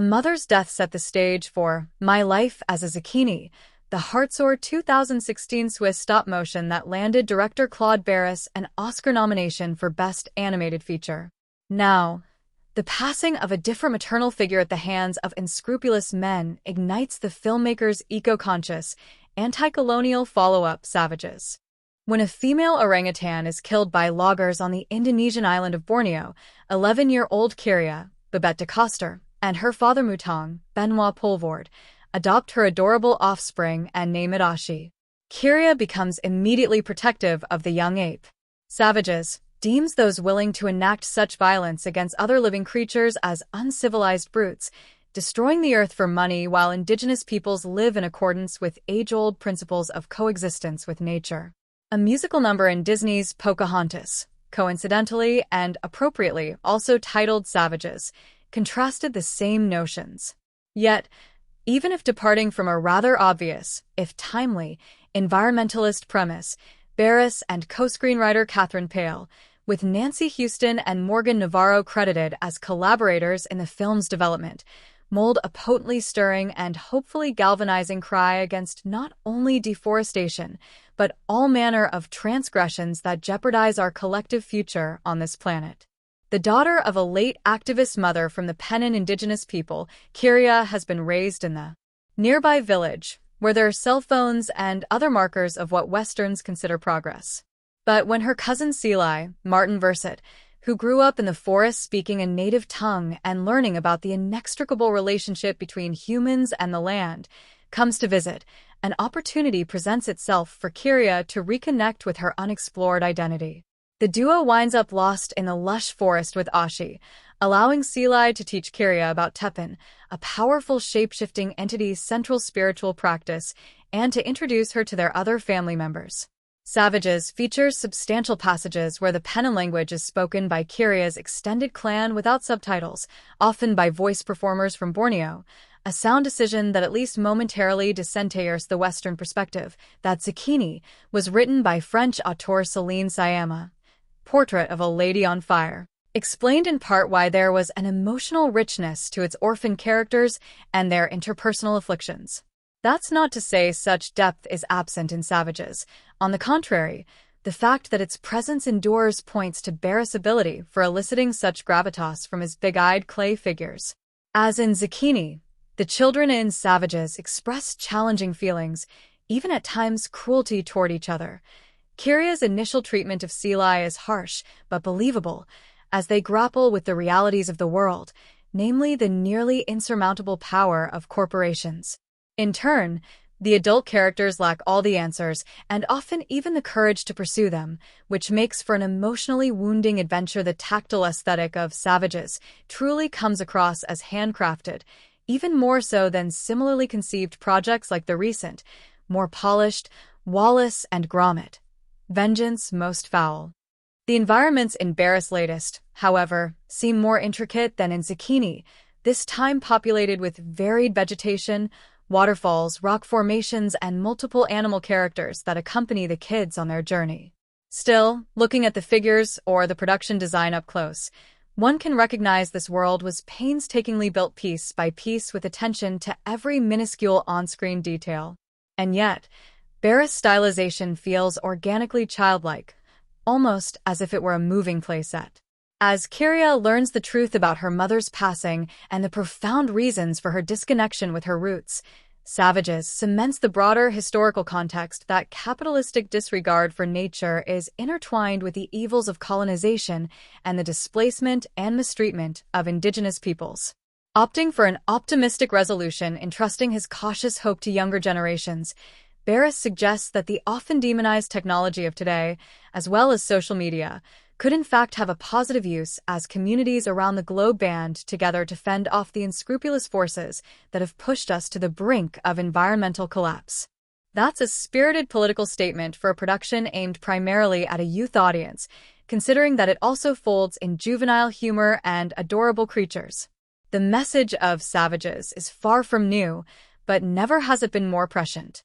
A mother's death set the stage for My Life as a Zucchini, the heartsore 2016 Swiss stop-motion that landed director Claude Barras an Oscar nomination for Best Animated Feature. Now, the passing of a different maternal figure at the hands of unscrupulous men ignites the filmmaker's eco-conscious, anti-colonial follow-up Savages. When a female orangutan is killed by loggers on the Indonesian island of Borneo, 11-year-old Kyria, Babette de Coster, and her father Mutong, Benoit Poulvord, adopt her adorable offspring and name it Ashi. Kyria becomes immediately protective of the young ape. Savages deems those willing to enact such violence against other living creatures as uncivilized brutes, destroying the earth for money while indigenous peoples live in accordance with age-old principles of coexistence with nature. A musical number in Disney's Pocahontas, coincidentally and appropriately also titled Savages, contrasted the same notions. Yet, even if departing from a rather obvious, if timely, environmentalist premise, Barras and co-screenwriter Catherine Pale, with Nancy Houston and Morgan Navarro credited as collaborators in the film's development, mold a potently stirring and hopefully galvanizing cry against not only deforestation, but all manner of transgressions that jeopardize our collective future on this planet. The daughter of a late activist mother from the Penan indigenous people, Kyria has been raised in the nearby village, where there are cell phones and other markers of what Westerns consider progress. But when her cousin Seelai, Martin Verset, who grew up in the forest speaking a native tongue and learning about the inextricable relationship between humans and the land, comes to visit, an opportunity presents itself for Kyria to reconnect with her unexplored identity. The duo winds up lost in the lush forest with Ashi, allowing Seelai to teach Kyria about Teppan, a powerful shape-shifting entity's central spiritual practice, and to introduce her to their other family members. Savages features substantial passages where the Penan language is spoken by Kyria's extended clan without subtitles, often by voice performers from Borneo, a sound decision that at least momentarily disintegrates the Western perspective. That Zucchini was written by French auteur Céline Sciamma. Portrait of a Lady on Fire, explained in part why there was an emotional richness to its orphan characters and their interpersonal afflictions. That's not to say such depth is absent in Savages. On the contrary, the fact that its presence endures points to Barras' ability for eliciting such gravitas from his big-eyed clay figures. As in Zucchini, the children in Savages express challenging feelings, even at times cruelty toward each other. Kyria's initial treatment of Seelai is harsh, but believable, as they grapple with the realities of the world, namely the nearly insurmountable power of corporations. In turn, the adult characters lack all the answers, and often even the courage to pursue them, which makes for an emotionally wounding adventure. The tactile aesthetic of Savages truly comes across as handcrafted, even more so than similarly conceived projects like the recent, more polished, Wallace and Gromit. Vengeance Most Foul. The environments in Barras' latest, however, seem more intricate than in Zucchini, this time populated with varied vegetation, waterfalls, rock formations, and multiple animal characters that accompany the kids on their journey. Still, looking at the figures or the production design up close, one can recognize this world was painstakingly built piece by piece with attention to every minuscule on-screen detail. And yet, Barras' stylization feels organically childlike, almost as if it were a moving playset. As Kyria learns the truth about her mother's passing and the profound reasons for her disconnection with her roots, Savages cements the broader historical context that capitalistic disregard for nature is intertwined with the evils of colonization and the displacement and mistreatment of indigenous peoples. Opting for an optimistic resolution, entrusting his cautious hope to younger generations, Barras suggests that the often demonized technology of today, as well as social media, could in fact have a positive use as communities around the globe band together to fend off the unscrupulous forces that have pushed us to the brink of environmental collapse. That's a spirited political statement for a production aimed primarily at a youth audience, considering that it also folds in juvenile humor and adorable creatures. The message of Savages is far from new, but never has it been more prescient.